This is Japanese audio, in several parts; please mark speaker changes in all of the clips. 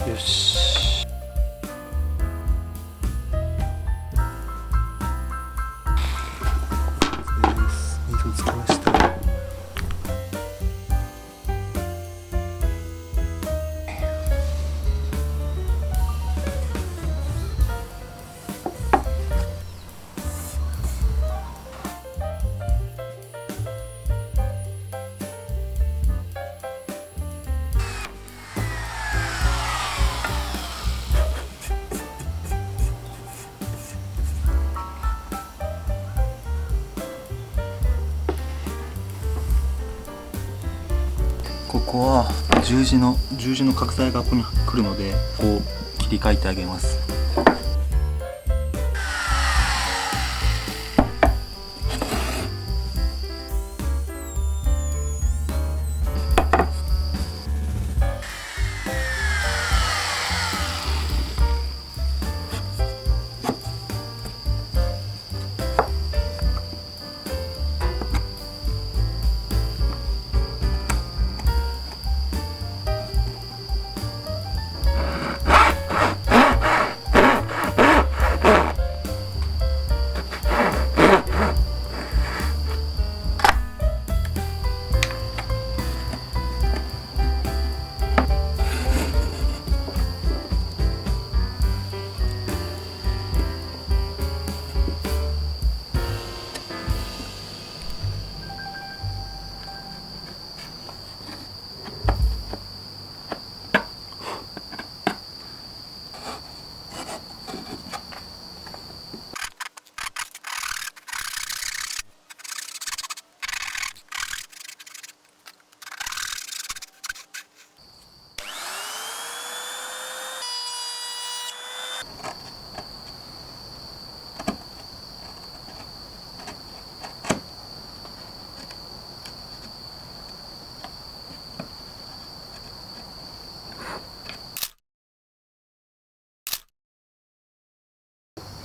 Speaker 1: よし。水をつけました。ここは十字の角材がここに来るので、こう切り替えてあげます。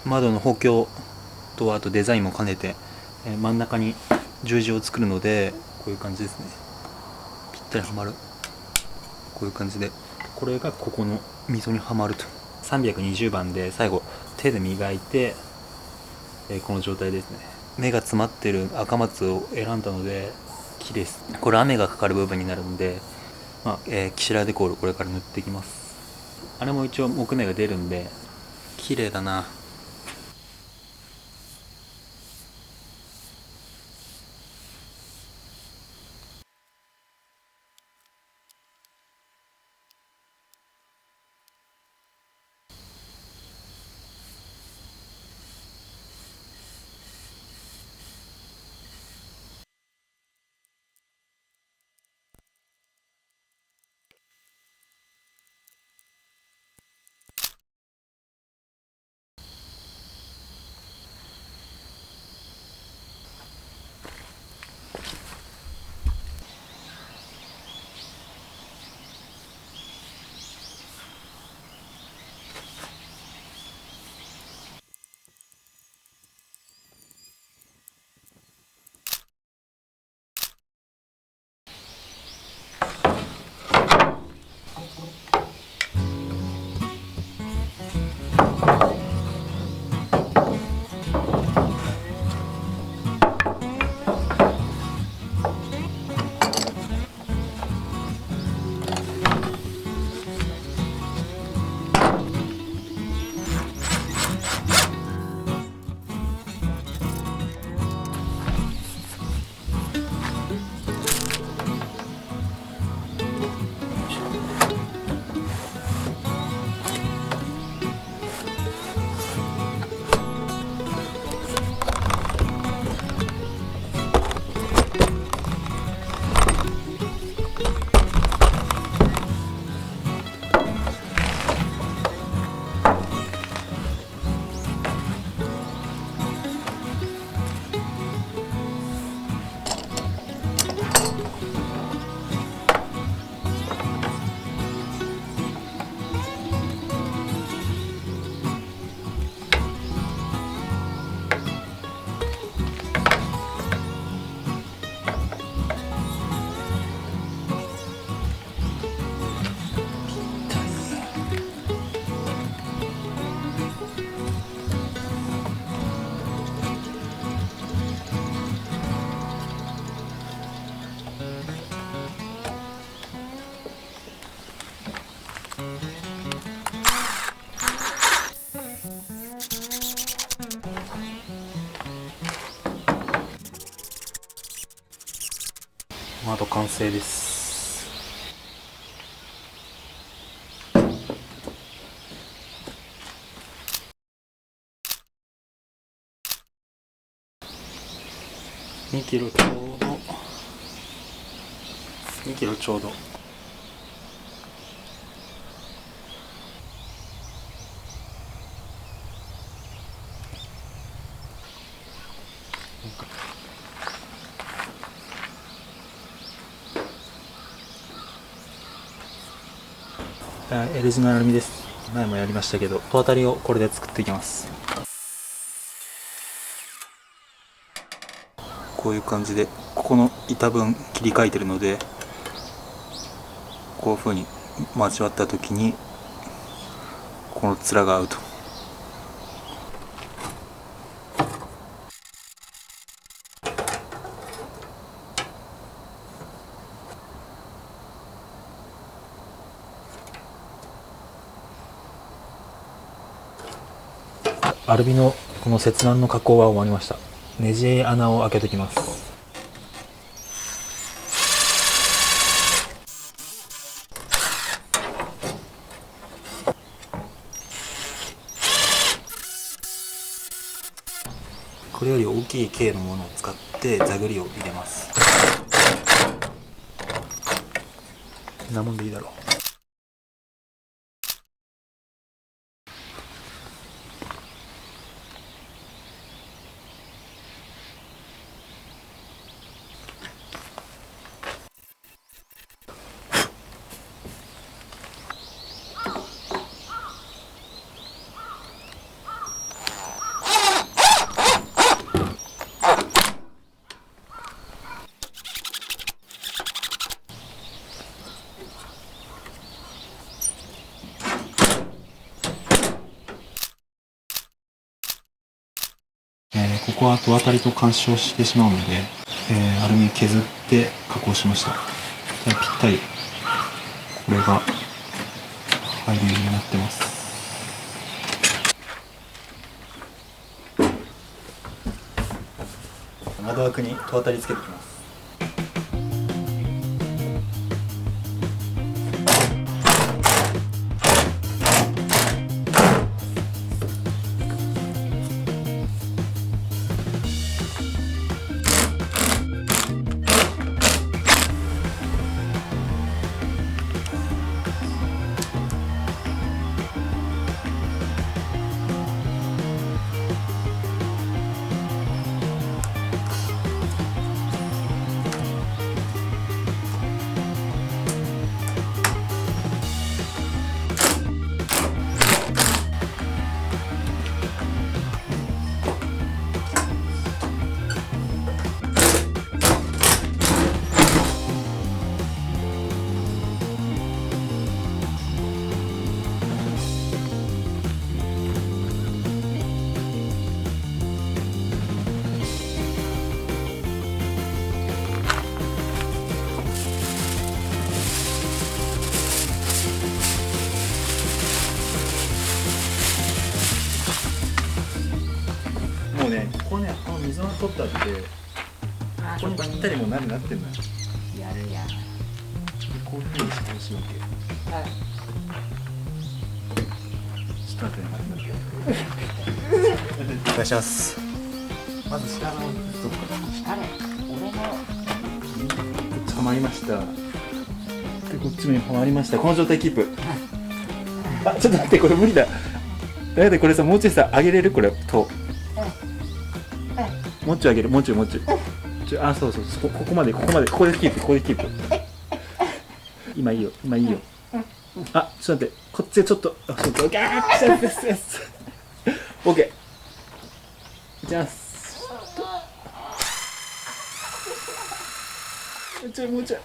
Speaker 1: 窓の補強とあとデザインも兼ねて真ん中に十字を作るので、こういう感じですね。ぴったりはまる。こういう感じで、これがここの溝にはまると。320番で最後手で磨いて、この状態ですね。目が詰まってる赤松を選んだので綺麗です。これ雨がかかる部分になるので、キシラデコールこれから塗っていきます。あれも一応木目が出るんで綺麗だな。あと完成です。2キロちょうど、2キロちょうど。L 字のアルミです。前もやりましたけど、戸当たりをこれで作っていきます。こういう感じで、ここの板分切り替えてるので、こういう風に交わった時にこの面が合うと。アルミのこの切断の加工は終わりました。ネジ穴を開けておきます。これより大きい径のものを使ってザグリを入れます。こんなもんでいいだろう。ここは戸当たりと干渉してしまうので、アルミ削って加工しました。ぴったりこれが入るようになってます。窓枠に戸当たりつけていきます。もうね、この溝が取ったって、ここにぴったりもなってんのよ。
Speaker 2: やるやん。
Speaker 1: こういうふうにしてほしいわけ。
Speaker 2: はい。
Speaker 1: ちょっと待ってね。お願いします。まず下の取っ
Speaker 2: あれ、俺の。
Speaker 1: こっちはまりました。で、こっちもはまりました。この状態キープ。あ、ちょっと待って、これ無理だ。だってこれさ、もうちょいさ、上げれるこれと。もうちょい上げる、もうちょい。あ、そう、ここまで、ここでキープ、ここでキープ。今いいよ。あ、ちょっと待って、こっちでちょっと、あ、そう、オッケー、オッケー。いきます。もうちょい。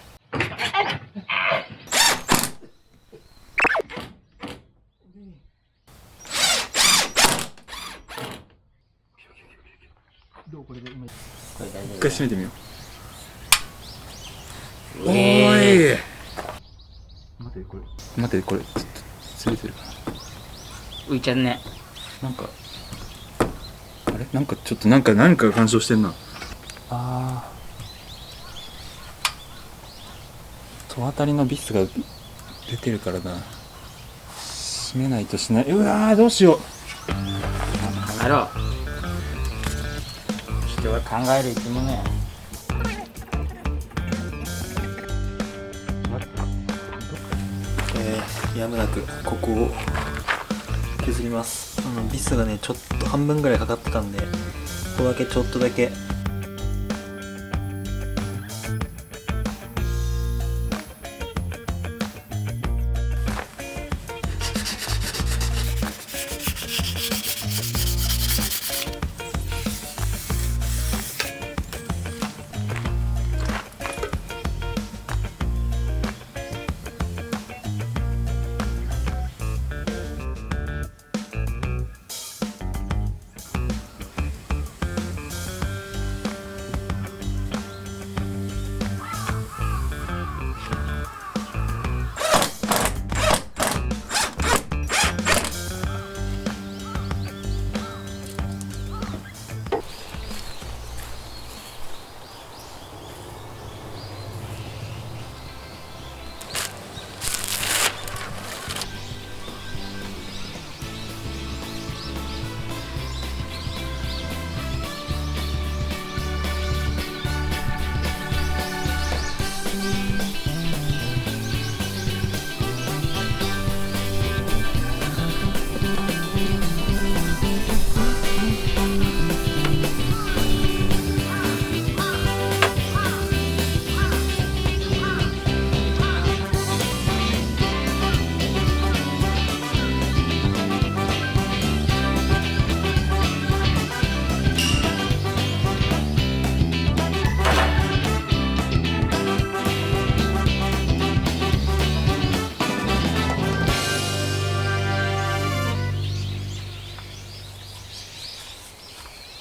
Speaker 1: どうこれで今一回閉めてみよう。おーい。待ってこれちょっとずれてるかな。
Speaker 2: 浮いちゃうね。
Speaker 1: なんかあれなんかちょっとなんか干渉してんな。あ戸当たりのビスが出てるからな。閉めないとしない。うわー、どうしよう。
Speaker 2: 考えろ。人は考える生き物や。
Speaker 1: やむなくここを削ります。ビスがねちょっと半分ぐらいかかってたんで、ここだけちょっとだけ